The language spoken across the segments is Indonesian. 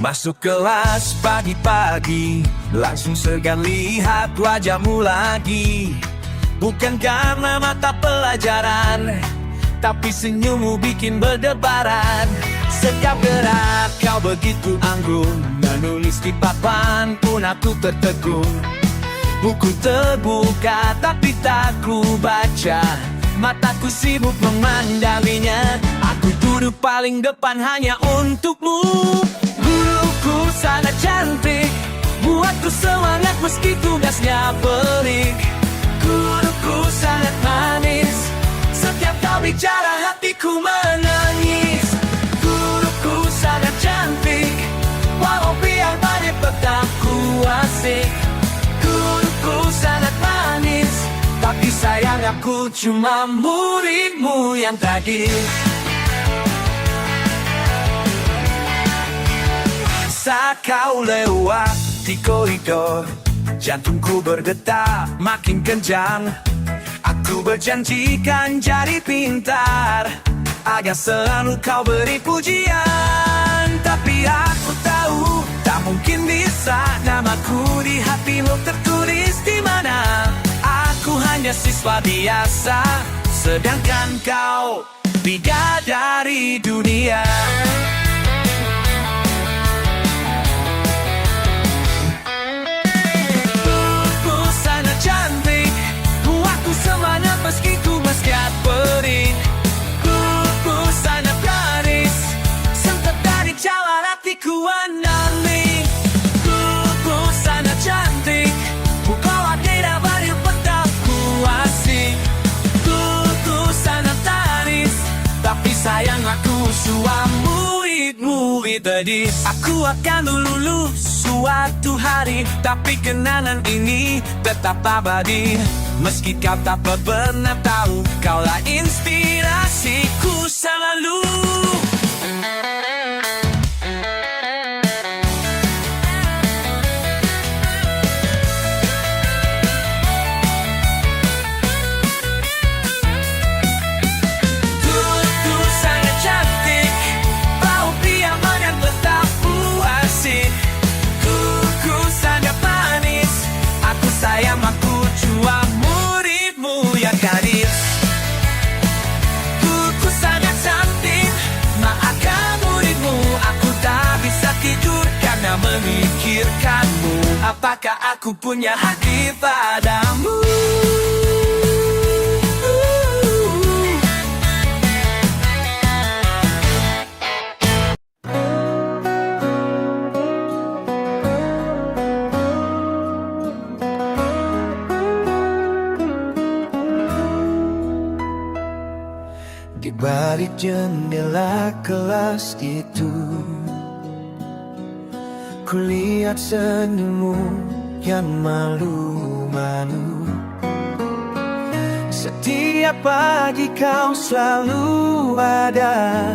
Masuk kelas pagi-pagi, langsung segan lihat wajahmu lagi. Bukan karena mata pelajaran, tapi senyummu bikin berdebaran. Setiap gerak kau begitu anggun, menulis di papan pun aku tertegun. Buku terbuka tapi tak ku baca, mataku sibuk memandanginya. Aku duduk paling depan hanya untukmu. Guruku sangat cantik, buatku semangat meski tugasnya pelik. Guruku sangat manis, setiap kau bicara hatiku menangis. Guruku sangat cantik, walau biar banyak tetap ku asik. Guruku sangat manis, tapi sayang aku cuma muridmu yang tadi. Saat kau lewat di koridor, jantungku berdetak makin kencang. Aku berjanjikan jadi pintar, agar selalu kau beri pujian. Tapi aku tahu tak mungkin bisa, namaku di hatimu tertulis di mana. Aku hanya siswa biasa, sedangkan kau bidadari dunia. Guruku sangat cantik, buatku semangat meski tugasnya pelik. Guruku sangat manis, sempat dari jalan hatiku menangis. Guruku sangat cantik, bukalah tidak banyak petapku asik. Guruku sangat manis, tapi sayang aku cuma murid-murid tadi. Aku akan lulus suatu hari, tapi kenangan ini tetap abadi. Meski kau tak pernah tahu, kaulah inspirasiku selalu. Guruku sangat cantik, bau pria yang tetap asik. Guruku sangat manis, aku sayang aku cuma muridmu yang gadis. Guruku sangat cantik, maafkan muridmu, aku tak bisa tidur karena memikirkanmu. Apakah aku punya hati padamu? Di balik jendela kelas itu, kulihat senyummu yang malu-malu. Setiap pagi kau selalu ada,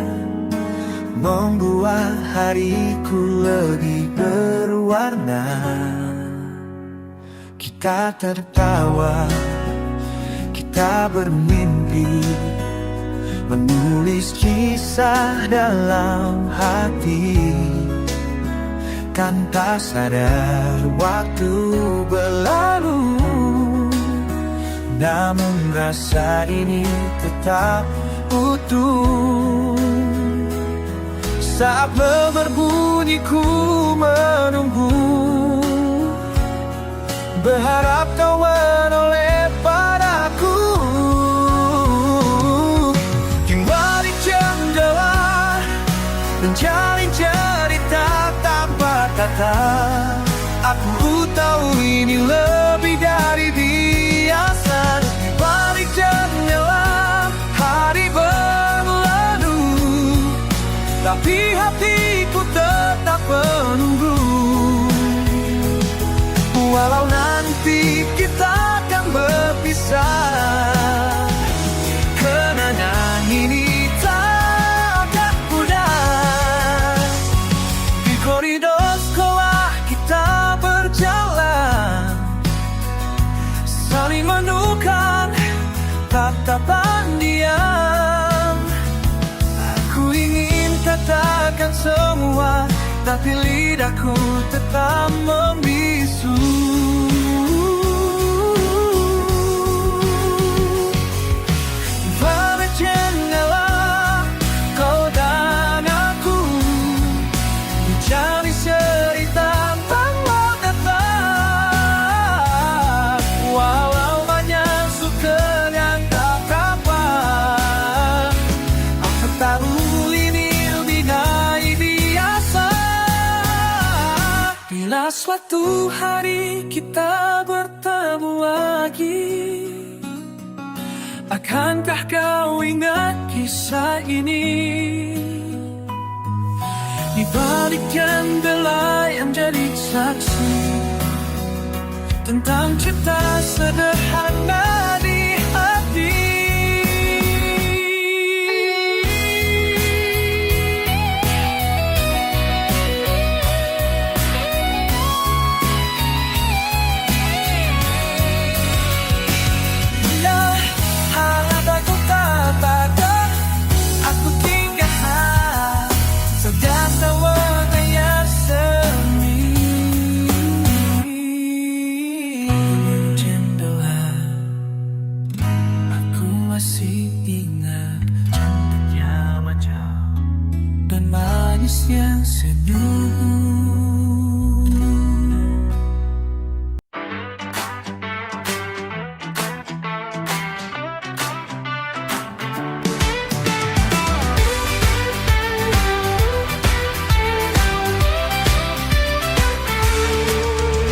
membuat hariku lebih berwarna. Kita tertawa, kita bermimpi, menulis kisah dalam hati. Kan tak sadar waktu berlalu, namun rasa ini tetap utuh. Saat bel berbunyi ku menunggu, berharap kau menoleh padaku. Kembali jendela, menjalin cerita tanpa kata. Aku tahu ini lebih dari biasa. Di balik jendela, hari berlalu, tapi hatiku tetap menunggu. Walau nanti kita akan berpisah, kenangan ini tak akan pudar. Di koridor sekolah kita berjalan, saling menukar tatapan diam. Aku ingin katakan semua tapi lidahku tetap membisu. Pada jendela kau dan aku mencari cerita tentang datang. Walau banyak suka yang tak dapat, aku tahu ini lebih dari biasa. Bila suatu hari kita bertemu lagi, akankah kau ingat kisah ini? Di balik jendela yang jadi saksi tentang cinta sederhana di hati. Masih ingat cantiknya wajah dan manisnya senyum.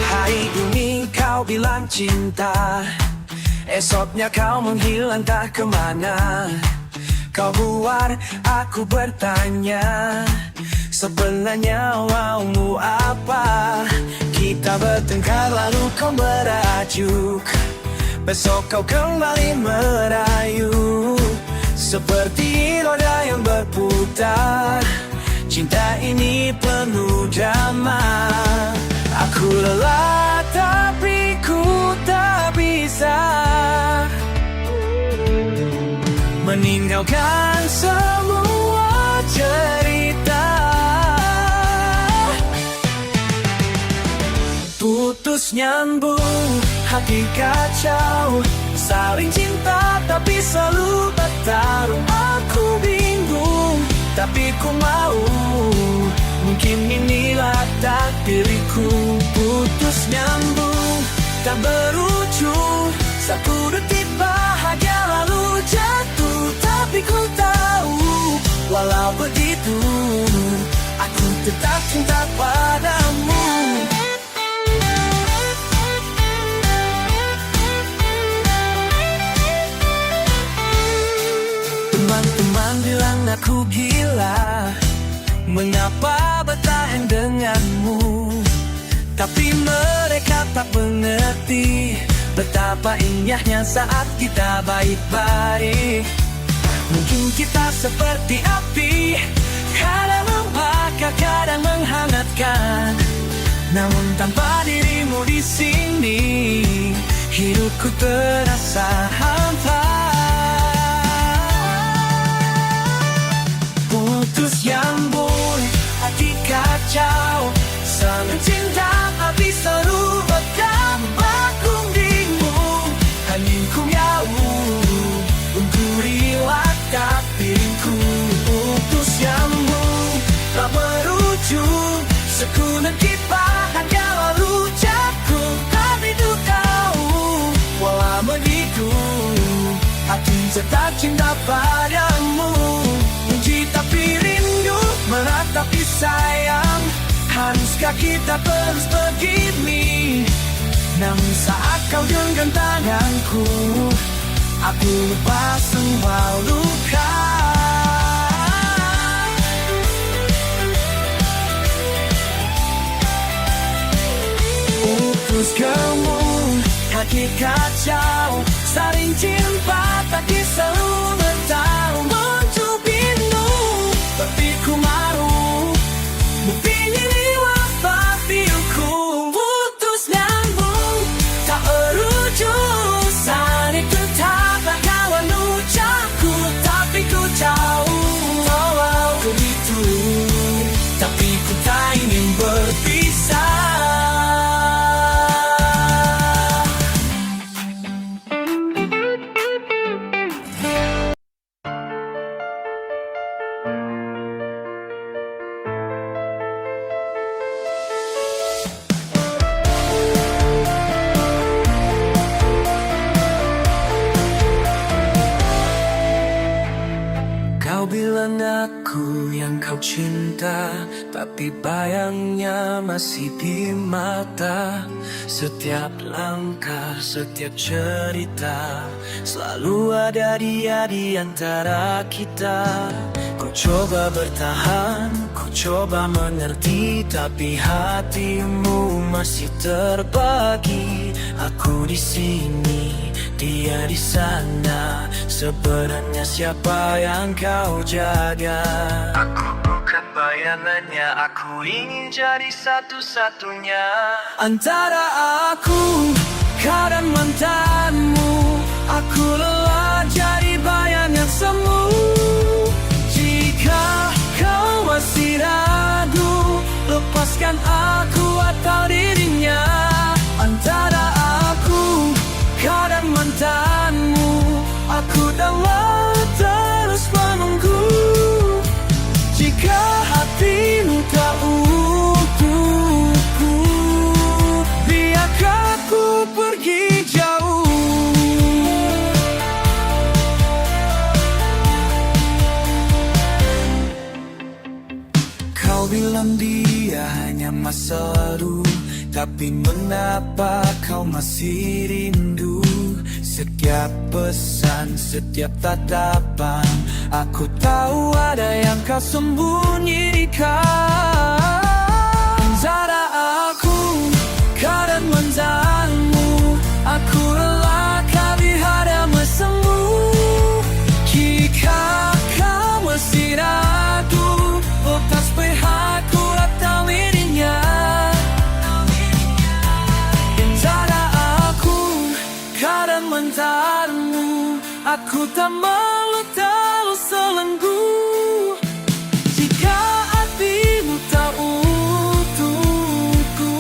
Hari ini kau bilang cinta, esoknya kau menghilang tak kemana. Kau buat aku bertanya, sebenarnya maumu apa? Kita bertengkar lalu kau merajuk, besok kau kembali merayu. Seperti roda yang berputar, cinta ini penuh drama. Aku lelah tapi ku tak bisa meninggalkan semua cerita. Putus nyambung, hati kacau, saling cinta tapi selalu bertarung. Aku bingung tapi ku mau, mungkin inilah takdirku. Putus nyambung tak berujung, satu detik bahagia lalu jatuh. Tapi ku tahu, walau begitu, aku tetap cinta padamu. Teman-teman bilang aku gila, mengapa bertahan denganmu? Tapi mereka tak mengerti betapa indahnya saat kita baik-baik. Mungkin kita seperti api, kadang membakar, kadang menghangatkan. Namun tanpa dirimu di sini, hidupku terasa hampa. Putus nyambung, hati kacau, sangat cinta tapi selalu berdampak. Ku bingung, angin ku jauh, untuk riwat takdirku. Putus nyambung, tak berujung, sekuntik bahagia lalu jatuh. Tapi ku tahu, walau begitu, aku tetap cinta padamu. Benci tapi rindu, meratapi sayang. Haruskah kita terus begini? Namun saat kau genggam tanganku, aku lupa semua luka. Putus gemung, hati kacau, saling cinta tapi selalu bertarung. Muncul pintu, tapi ku malu, mungkin ini wafatku. Putus nyambung, tak berujung, saling tetap kawan ucapku. Tapi ku tahu, walau begitu, tapi ku tak bukan aku yang kau cinta, tapi bayangnya masih di mata. Setiap langkah, setiap cerita, selalu ada dia di antara kita. Ku coba bertahan, ku coba mengerti, tapi hatimu masih terbagi. Aku di sini, dia di sana. Sebenarnya siapa yang kau jaga? Aku bukan bayangannya, aku ingin jadi satu-satunya. Antara aku, kau dan mantanmu, aku lelah jadi bayangan semu. Jika kau masih ragu, lepaskan aku atau dirinya. Antara aku, kau dan mantanmu, aku dalam terus menunggu. Jika hatimu tak untukku, biarkan aku pergi jauh. Kau bilang dia hanya masa lalu, tapi mengapa kau masih rindu? Setiap pesan, setiap tatapan, aku tahu ada yang kau sembunyikan. Antara aku, kau dan mantanmu, aku rela kau dihadap semu. Jika kau masih ragu, lepas pihakku atau dirinya. Antara aku, kau dan mantanmu, aku tak malu terus selenggu. Jika hatimu tak untukku,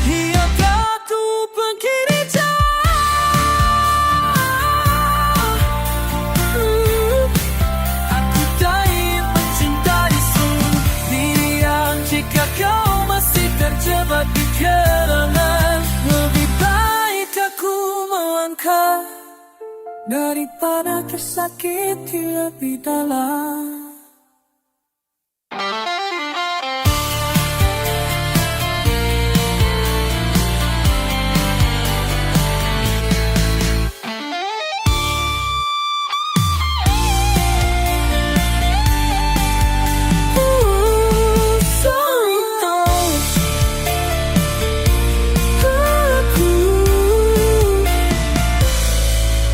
biarkan aku pergi jauh. Aku tak ingin mencintai sendirian. Jika kau masih terjebak di kenangan, lebih baik aku melangkah daripada tersakiti lebih dalam.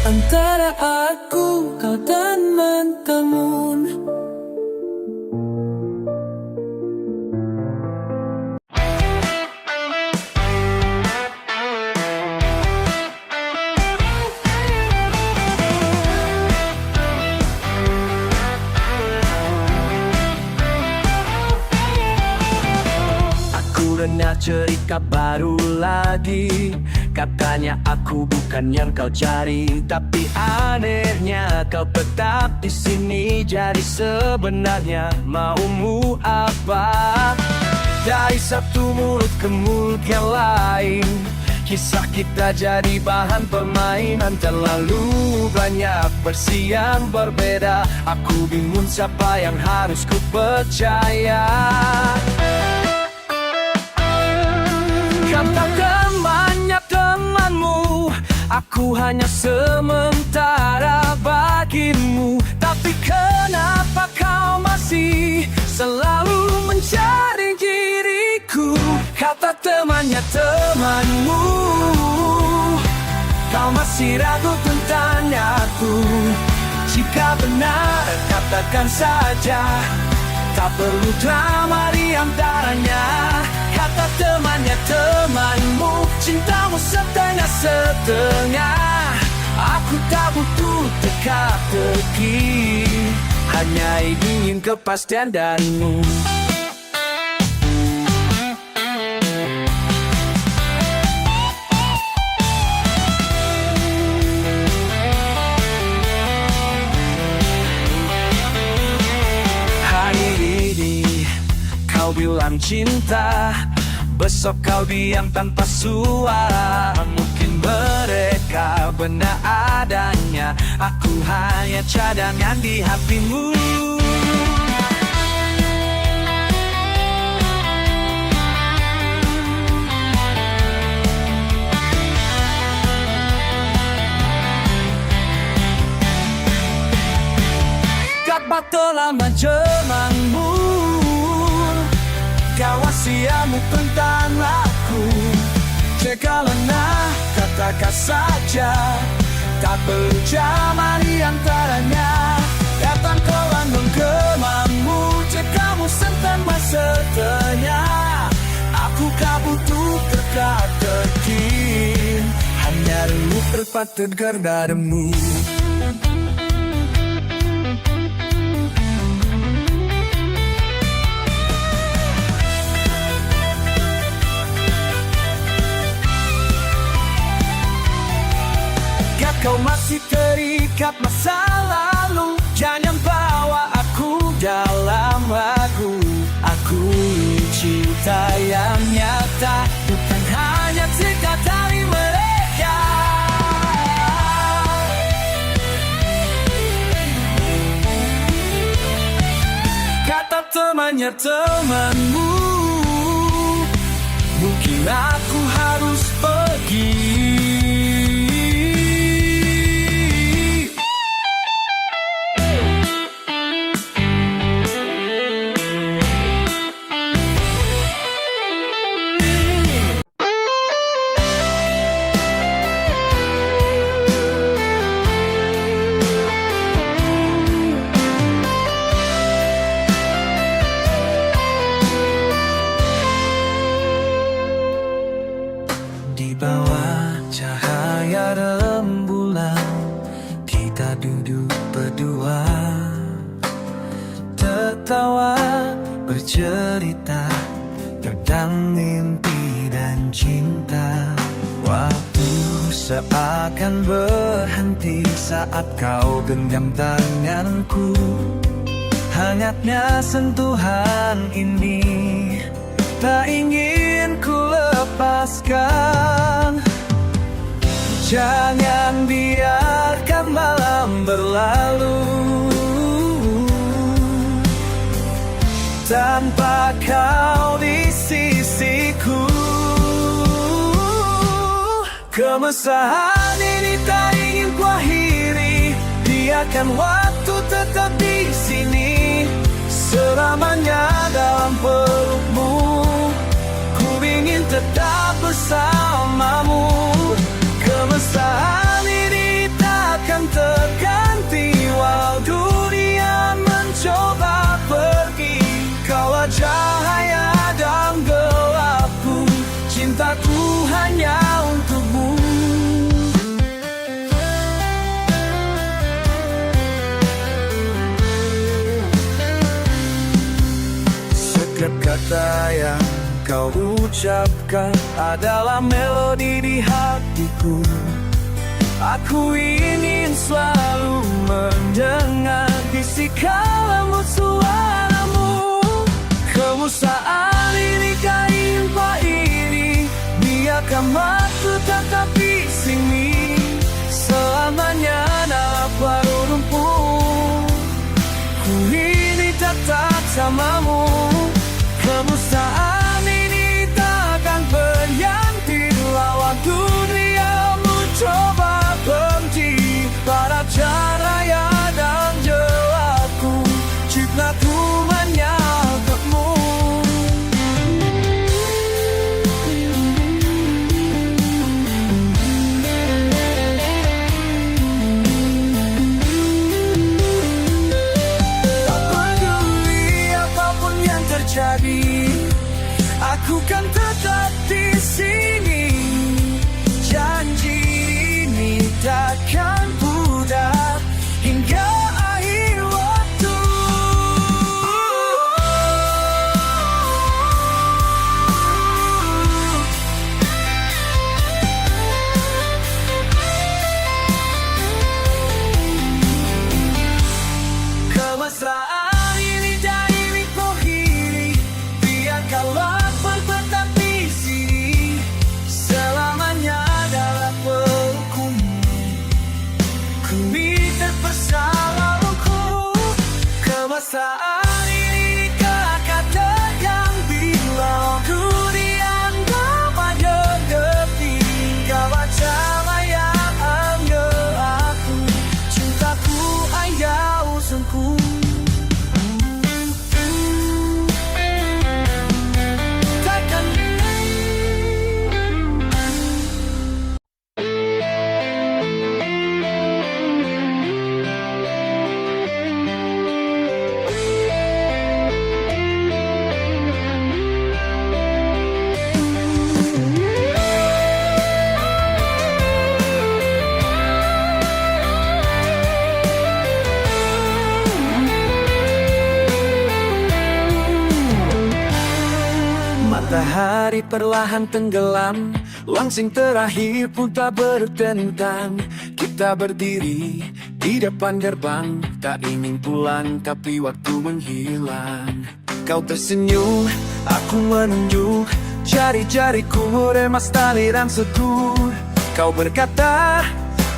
Antara aku, kau dan mantanmu, aku dengar cerita baru lagi. Katanya aku bukan yang kau cari, tapi anehnya kau tetap di sini. Jadi sebenarnya maumu apa? Dari satu mulut ke mulut yang lain, kisah kita jadi bahan permainan. Terlalu banyak versi yang berbeda. Aku bingung siapa yang harus ku percaya. Kata temannya temanmu, aku hanya sementara bagimu. Tapi kenapa kau masih selalu mencari diriku? Kata temannya temanmu, kau masih ragu tentang aku. Jika benar katakan saja, tak perlu drama di antaranya. Kata temannya temanmu, cintamu setengah-setengah. Aku tak butuh teka-teki, hanya ingin kepastian darimu. Hari ini kau bilang cinta, besok kau diam tanpa suara. Mungkin mereka benar adanya. Aku hanya cadangan di hatimu. Kau telah menjelmamu, kau wasiatmu tentang aku. Jikalau katakan saja, tak perlu zaman di antaranya. Datang kau menggemamu, jikamu sentan masertanya. Aku kau butuh dekat-dekin, hanya dulu terpatut gerdadamu. Kau masih terikat masa lalu, jangan bawa aku dalam lagu. Aku cinta yang nyata, bukan hanya cerita dari mereka. Kata temannya temanmu, mungkin aku harus pergi. Di bawah cahaya rembulan, kita duduk berdua, tertawa, bercerita tentang mimpi dan cinta. Waktu seakan berhenti saat kau genggam tanganku. Hangatnya sentuhan ini tak ingin ku lepaskan. Jangan biarkan malam berlalu tanpa kau di sisiku. Kemesraan ini tak ingin ku akhiri, biarkan waktu tetap di sini, selamanya dalam pelukmu. Ku ingin tetap bersamamu. Kemesraan ini takkan terganti walau dunia mencoba pergi. Kaulah cahaya dan gelapku, cintaku hanya untukmu. Setiap kata yang kau ucapkan adalah melodi di hatiku. Aku ingin selalu mendengar bisikan lembut suaramu. Kemesraan ini kain ini, biarkan waktu tetap di sini, selamanya dalam rumput. Ku ini tetap samamu. Kemesraan ini takkan berhenti lawan dunia mencoba benci. Pada cahaya dan gelapku, ciptaku menyangkutmu. Tak peduli apapun yang terjadi, aku kan tetap di sini. Janji ini takkan pudar hingga akhir waktu. Kemesraan ini dari pohiri, biarkanlah tetap di Selama ini kakak tegang bilang ku dianggap hanya ketinggalan. Sama yang anggap aku, cintaku hanya urusanku. Matahari perlahan tenggelam, langsing terakhir pun tak berdentang. Kita berdiri di depan gerbang, tak ingin pulang tapi waktu menghilang. Kau tersenyum, aku menunjuk, jari-jariku remas tali rangseku. Kau berkata,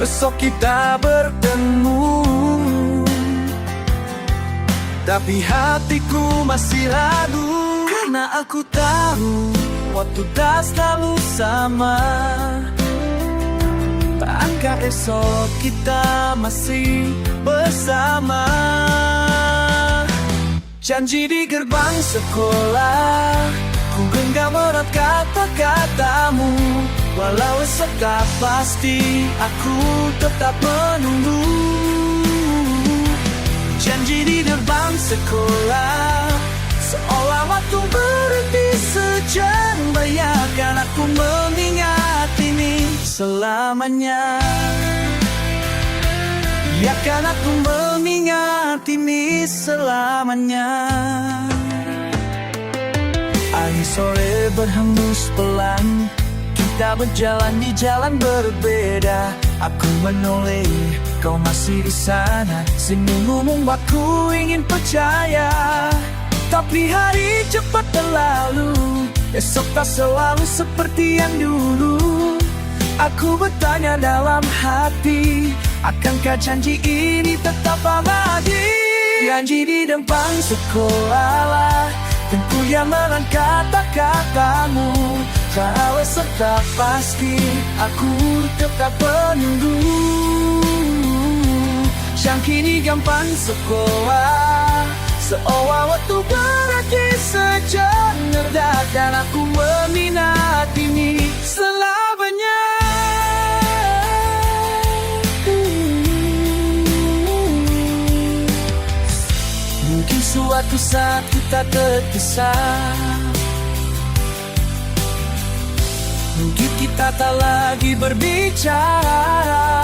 besok kita bertemu. Tapi hatiku masih ragu, karena aku tahu waktu tak selalu sama. Akankah esok kita masih bersama? Janji di gerbang sekolah, ku genggam erat kata-katamu. Walau esok tak pasti, aku tetap menunggu. Janji di gerbang sekolah, seolah waktu berhenti sejam. Bayangkan aku mengingat ini selamanya. Biarkan aku mengingat ini selamanya. Air sore berhembus pelan, kita berjalan di jalan berbeda. Aku menoleh, kau masih di sana. Senyummu membuatku ingin percaya. Tapi hari cepat berlalu, esok tak selalu seperti yang dulu. Aku bertanya dalam hati, akankah janji ini tetap abadi? Janji di depan sekolah, tentu yang meran kata-katamu. Kalau esok tak pasti, aku tetap menunggu. Yang kini gampang sekolah, seolah waktu berarti sejenak. Dan aku meminat ini selamanya. Mungkin suatu saat kita terpisah, mungkin kita tak lagi berbicara.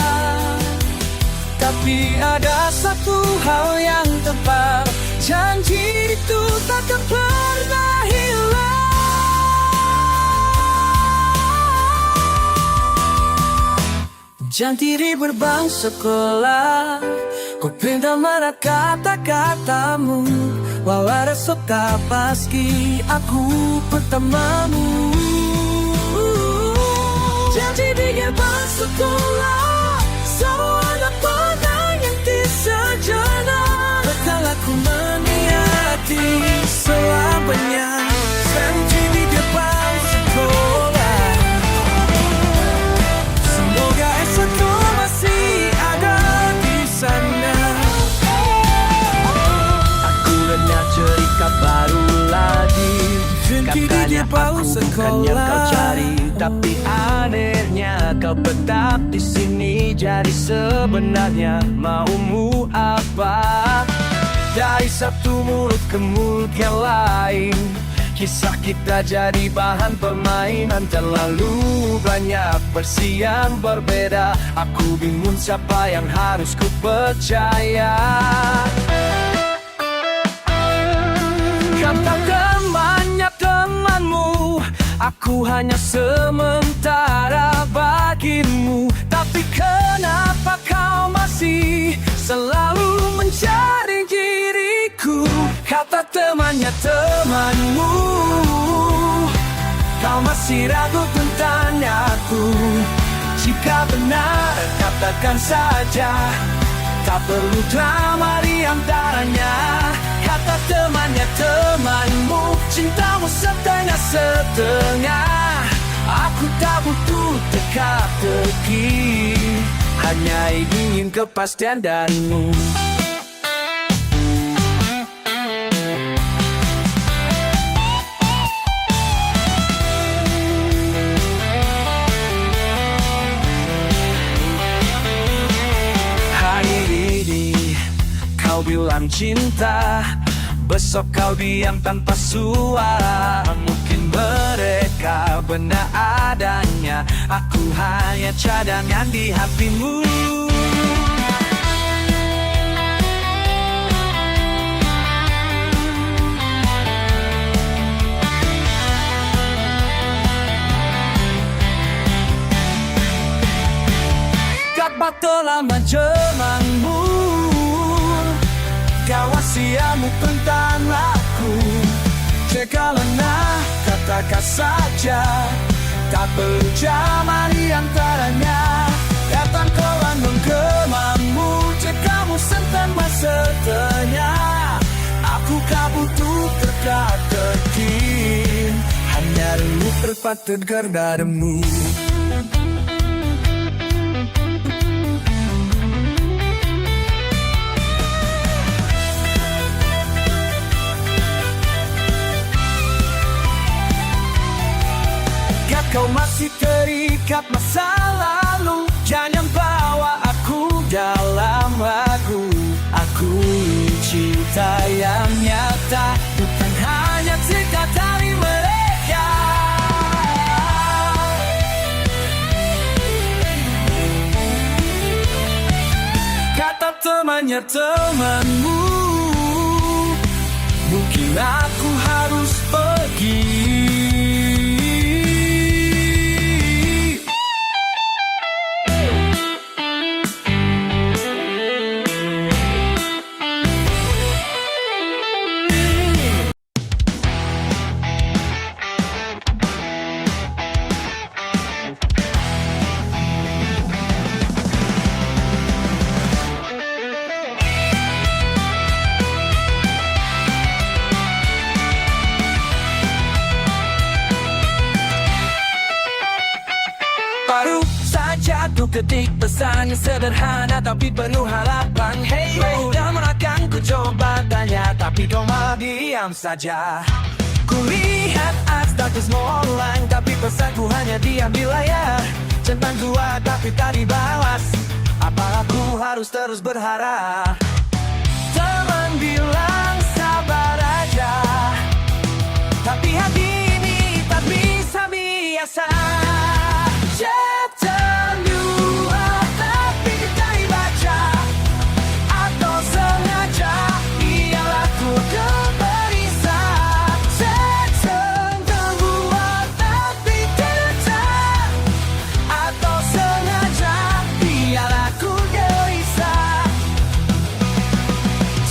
Tapi ada satu hal yang tepat, janji itu takkan pernah hilang. Janji di gerbang sekolah, ku pendam erat kata-katamu. Walau esok tak pasti, aku bertemamu. Janji di gerbang sekolah, semua anak pedang yang sejenak. Bakal aku meningati selamanya. Janji di gerbang sekolah, semoga esok kau masih ada di sana. Aku dengar cerita baru lagi, katanya aku bukan yang kau cari. Tapi anehnya kau tetap di sini. Jadi sebenarnya maumu apa? Dari satu mulut ke mulut yang lain, kisah kita jadi bahan permainan. Terlalu banyak versi yang berbeda. Aku bingung siapa yang harus ku percaya. Katakan banyak temanmu, aku hanya sementara bagimu. Tapi kenapa kau masih selalu mencari diriku? Kata temannya temanmu, kau masih ragu tentang aku. Jika benar katakan saja, tak perlu drama di antaranya. Kata setengah. Aku tak butuh teka-teki, hanya ingin kepastian danmu. Hari ini kau bilang cinta, besok kau diam tanpa suara. Mungkin mereka benar adanya, aku hanya cadangan di hatimu. Dapat telah menjemanmu, kau wasiatmu tentang aku. Segalanya katakan saja, tak perlu zaman di antaranya. Datang kawan menggemamu, cekamu sentan masetanya. Aku tak butuh teka-teki, hanya rindu terpatut gerdarmu. Kau masih terikat masa lalu, jangan bawa aku dalam lagu. Aku cinta yang nyata, bukan hanya cerita dari mereka. Kata temannya temanmu, mungkin aku harus pergi. Baru saja ku ketik pesan yang sederhana tapi penuh harapan. Hey, namun akan ku coba tanya, tapi kau malah diam saja. Ku lihat status online, tapi pesanku hanya diam di layar. Centang gua tapi tak dibalas, apa aku harus terus berharap? Teman bilang sabar aja, tapi hati ini tak bisa biasa. Chapter 2 tapi tak dibaca, atau sengaja ialah ku gelisah. Chapter 2 tapi tidak, atau sengaja ialah ku gelisah.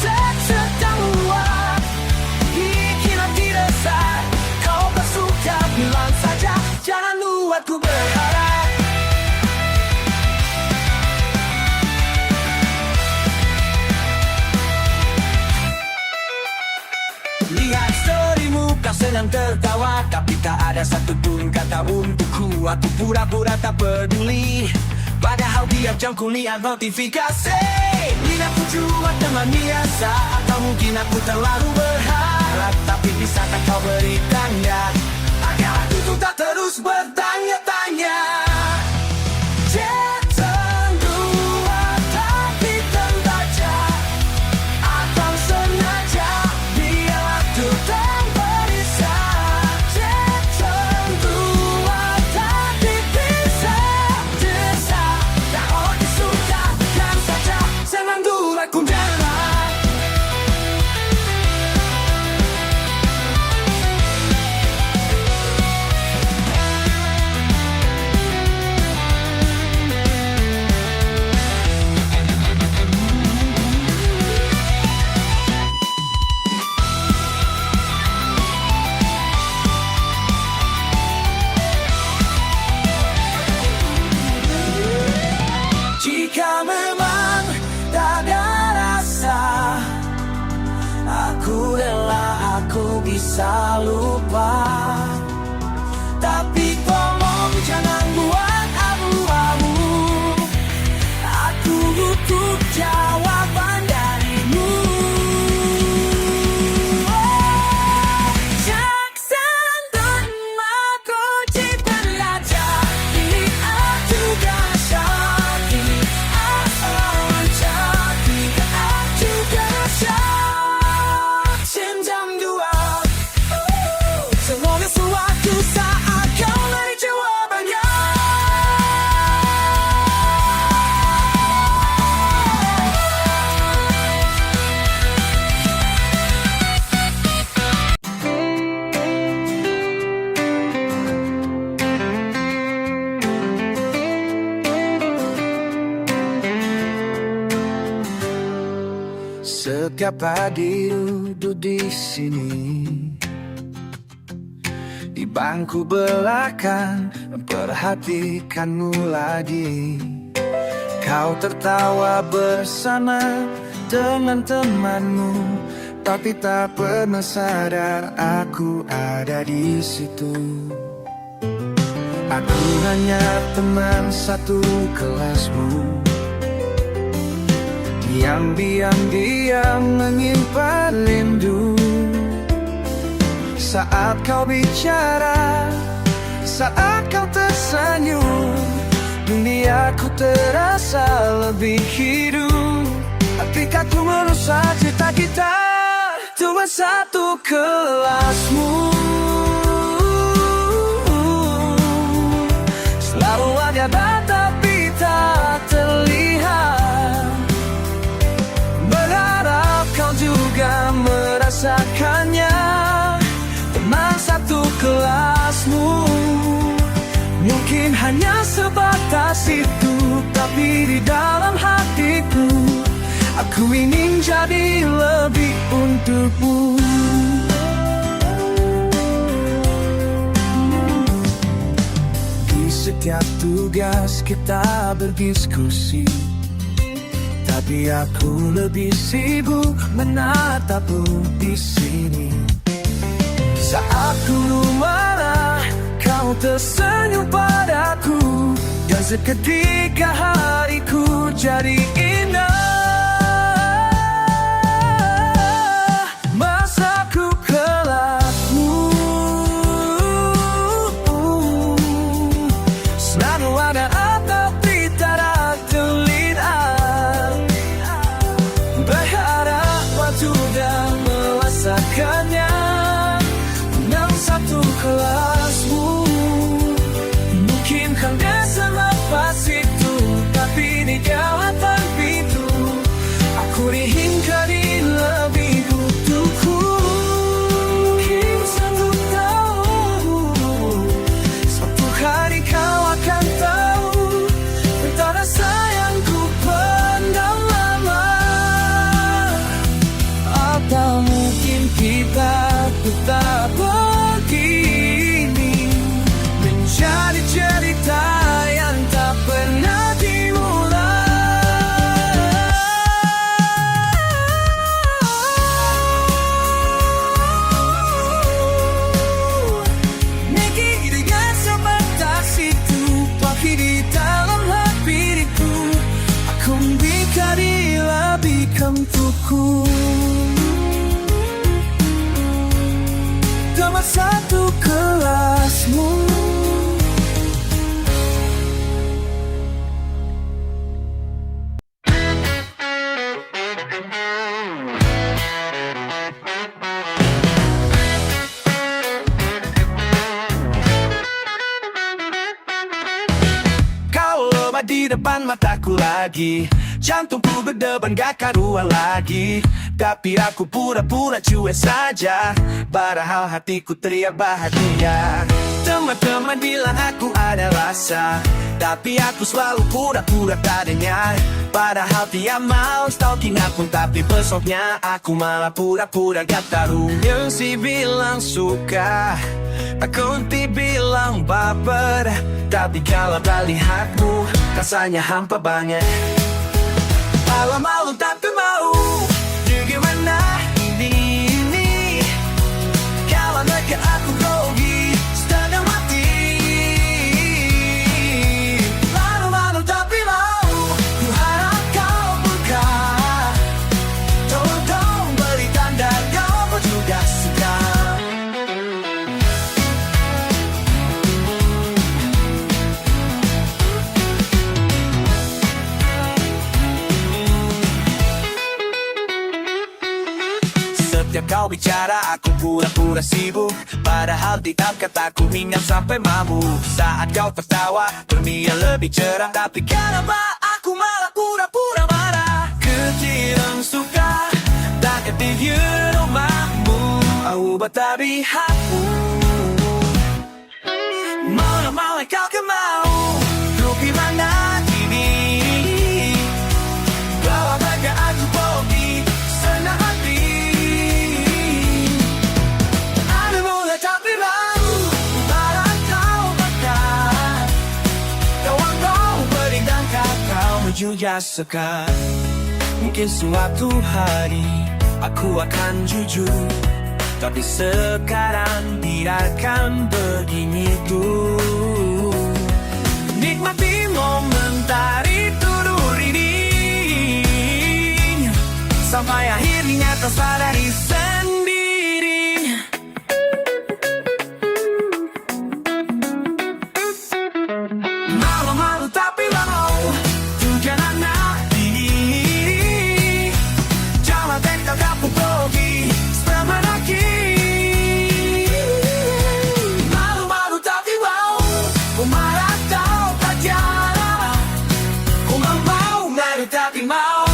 Chapter 2 pikiran tidak sah, kau bersuka bilang saja, jangan buat ku berharap. Lihat storymu, kau sedang tertawa, tapi tak ada satupun kata untukku. Aku pura-pura tak peduli, padahal tiap jam ku lihat notifikasi. Lihat aku cuma teman biasa, atau mungkin aku terlalu berharap. Tapi bisakah kau beri tanda, agar aku tuh tak terus bertanya-tanya. Chapter 2 tapi terbaca, atau sengaja biarlah tuh tak berisah. Chapter 2 tapi bisa desa, tak mau disukakan saja, senang dulu aku jalan. Jika memang tak ada rasa, aku rela, aku bisa lupa. Tapi tolong jangan buat abu-abu. Aku butuh jawaban darimu. Jaksan dan mahkota belajar di juga syaki. Asalan syaki juga syak. Cinjam dua. Semoga suatu saat kau lari jawabannya. Setiap pagi duduk di sini, di bangku belakang, memperhatikanmu lagi. Kau tertawa bersama dengan temanmu, tapi tak pernah sadar aku ada di situ. Aku hanya teman satu kelasmu, yang diam-diam menyimpan rindu. Saat kau bicara, saat kau tersenyum, duniaku terasa lebih hidup. Ketika ku merusak cerita kita, cuma satu kelasmu. Selalu ada tapi tak terlihat. Berharap kau juga merasakannya. Teman satu kelasmu, mungkin hanya sebatas itu, tapi di dalam hatiku aku ingin jadi lebih untukmu. Di setiap tugas kita berdiskusi, tapi aku lebih sibuk menatapmu di sini. Saat ku marah, kau tersenyum padaku, dan seketika hariku jadi indah. Masaku kelasmu, selalu ada tapi tak terlihat. Berharap kau juga merasakannya. Satu kelasmu, mungkin hanya selepas itu, tapi di jawatan pintu aku diingkari lebih butuhku. Mungkin satu tahu, suatu hari kau akan tahu betapa sayangku pendam lama. Atau mungkin kita tetap begini, menjadi cerita yang tak pernah dimulai. Mungkin dengan sebatas itu, tapi di dalam hatiku aku bingkari lebih untukku. Cuma satu kelasmu. Kau lemah di depan mataku lagi, jantungku berdebar gak karuan lagi. Tapi aku pura-pura cuek saja, padahal hatiku teriak bahagia. Teman-teman bilang aku ada rasa, tapi aku selalu pura-pura tak dengar. Padahal dia mau stalking aku, tapi besoknya aku malah pura-pura gak tahu. Yang si bilang suka, aku bilang baper, tapi kalau tak lihatmu rasanya hampa banget. Malu-malu tapi mau, gimana ini? Kalau mereka aku grogi, setengah mati. kau bicara aku pura-pura sibuk, padahal tiap kataku ingat sampai mabuk. Saat kau tertawa dunia lebih cerah, tapi kenapa aku malah pura-pura marah? Ketilang suka tak ketinggi rumahmu, aku betabi hatimu. Mau kau kemau, rupi mana kini? Bawa baga aku pergi, senang hati. Ada mulai tapi mau, marah kau bakar. Kawan kau berikan kau juga suka. Mungkin suatu hari aku akan jujur, tapi sekarang biarkan begini tuh. Nikmati momentari tidur ini, sampai akhirnya tersadari sendiri. Malu-malu tapi mau tunjukkan anak diri. Jangan tinggal kamu pergi selama lagi. Malu-malu tapi mau, ku marah kau tak jarang. Ku mau malu tapi mau.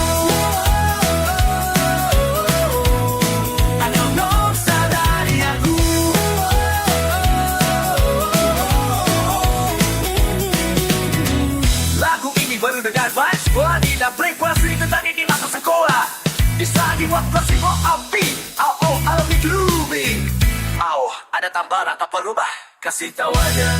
I don't know sadari aku. Lagu ini baru dengar vibes gua tidak breakfast itu tadi di masa sekolah. Bisa dibuat plasiko api. I'll be groovy. Ada tambahan atau perubah? Kasih tahu aja.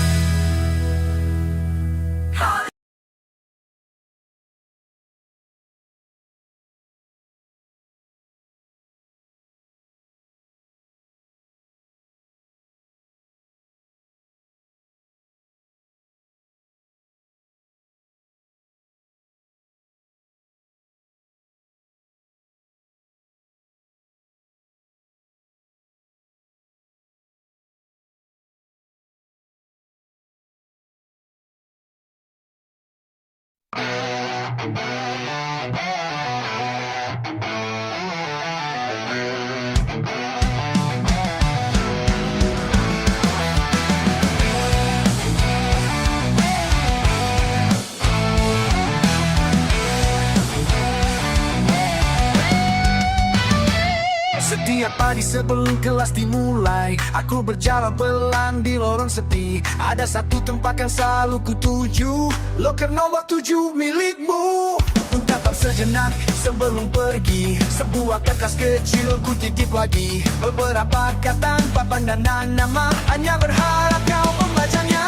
Setiap pagi sebelum kelas dimulai, aku berjalan pelan di lorong sepi. Ada satu tempat yang selalu kutuju, loker nomor 7 milikmu. Ucapkan sejenak sebelum pergi, sebuah kertas kecil ku titip lagi. Beberapa kata papan dan nama, hanya berharap kau membacanya.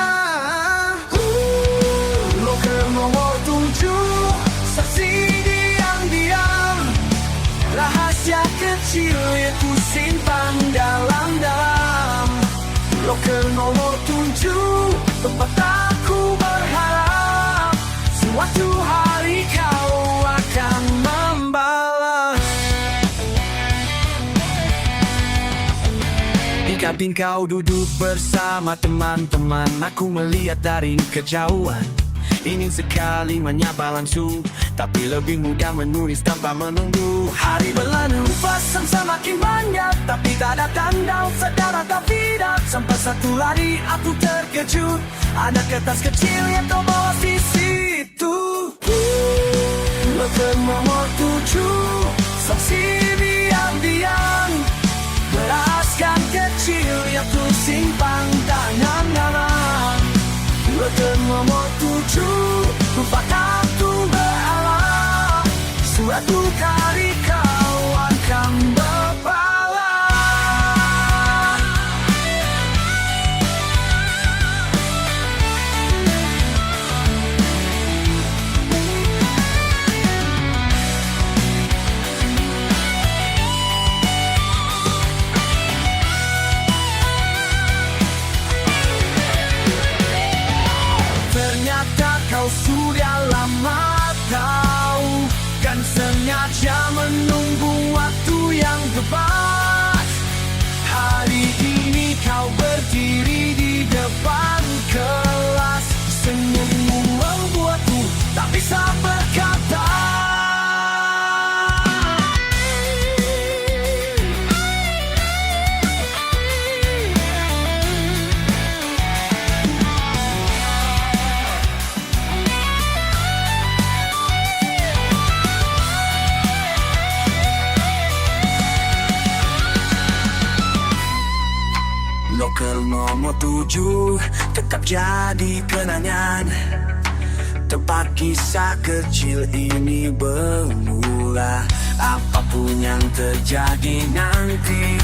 Loker nomor 7, saksi diam-diam. Rahasia kecil yang ku simpan dalam-dalam. Loker nomor 7, tempat aku berharap suatu hari kau akan membalas. Di kabin kau duduk bersama teman-teman, aku melihat dari kejauhan. Ingin sekali menyapa langsung, tapi lebih mudah menulis tanpa menunggu. Hari berlalu, pesan semakin banyak, tapi tak ada tanda saudara tak tidak. Sampai satu hari aku terkejut, ada kertas kecil yang terbawa di situ. Loker nomor 7, saksi diam-diam. Beraskan kecil yang ku simpan dalam-dalam. Loker nomor 7, tempat aku berharap suatu hari kau akan berbalas. Loker nomor 7 tetap jadi kenangan tempat kisah kecil ini bermula. Apapun yang terjadi nanti,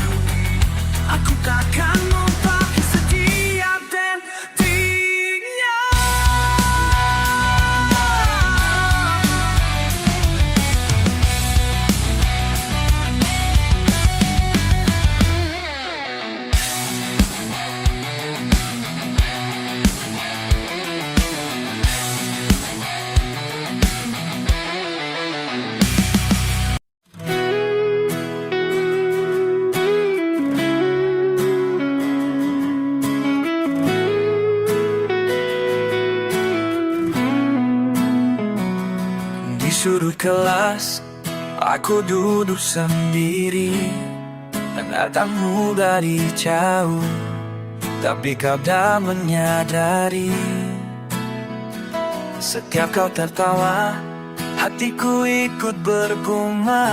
aku takkan lupa setiap detiknya. Di sudut kelas, aku duduk sendiri, menatapmu dari jauh, tapi kau dah menyadari. Setiap kau tertawa, hatiku ikut bergema,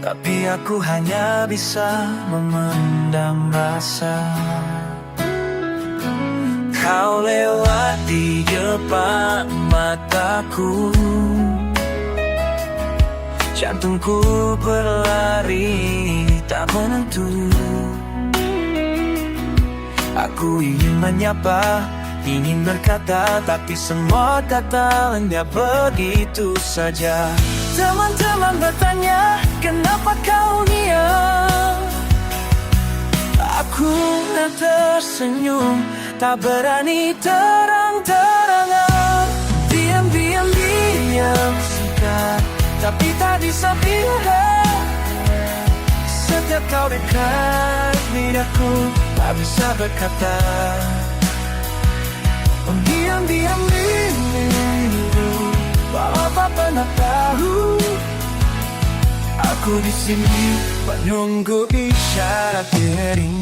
tapi aku hanya bisa memendam rasa. Kau lewat di depan mataku, jantungku berlari tak menentu. Aku ingin menyapa, ingin berkata, tapi semua kata lenyap begitu saja. Teman-teman bertanya, kenapa kau diam? Aku tersenyum, tak berani terang-terangan. Diam sikat, tapi tak bisa bilang. Setiap kau dekat lidahku, tak bisa berkata. Diam rindu, apa pernah tahu? Aku di sini menunggu isyarat dirimu.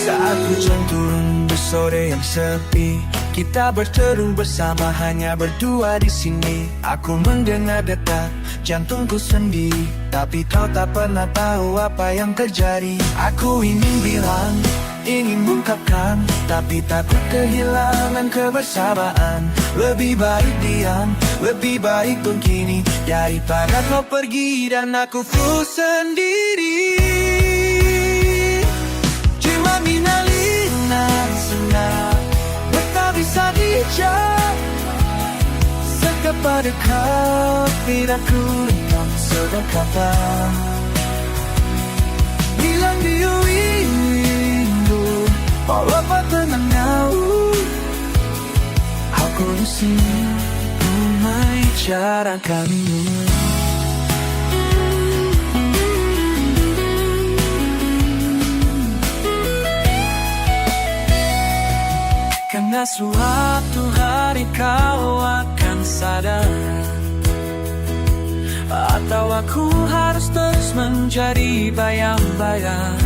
Saat hujan turun di sore yang sepi, kita berteduh bersama hanya berdua di sini. Aku mendengar detak jantungku sendiri, tapi kau tak pernah tahu apa yang terjadi. Aku ingin bilang, ingin mengungkapkan, tapi takut kehilangan kebersamaan. Lebih baik diam, lebih baik begini, daripada kau pergi dan aku full sendiri. Cuma minalina senang, tak bisa dijawab. Sekepada kau tidak ku rentam seberkata. Bilang dia rindu, apa tenang kau. Aku di sini membicarakanmu. Karena suatu hari kau akan sadar, atau aku harus terus menjadi bayang-bayang.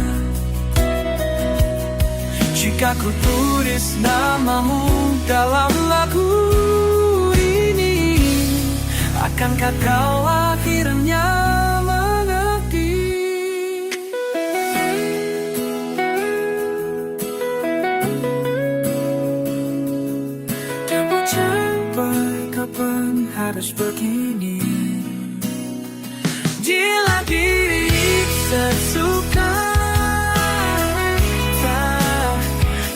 Jika ku tulis namamu dalam lagu ini, akankah kau akhirnya mengerti? Sampai kapan harus begini? Jila diri sesuka,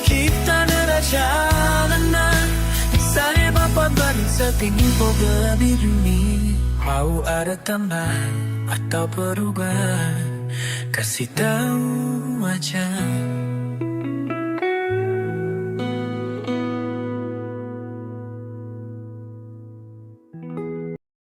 kita derajat sana bapak beri setinggi boga biru. Mau ada tambahan atau perubahan, kasih tahu aja.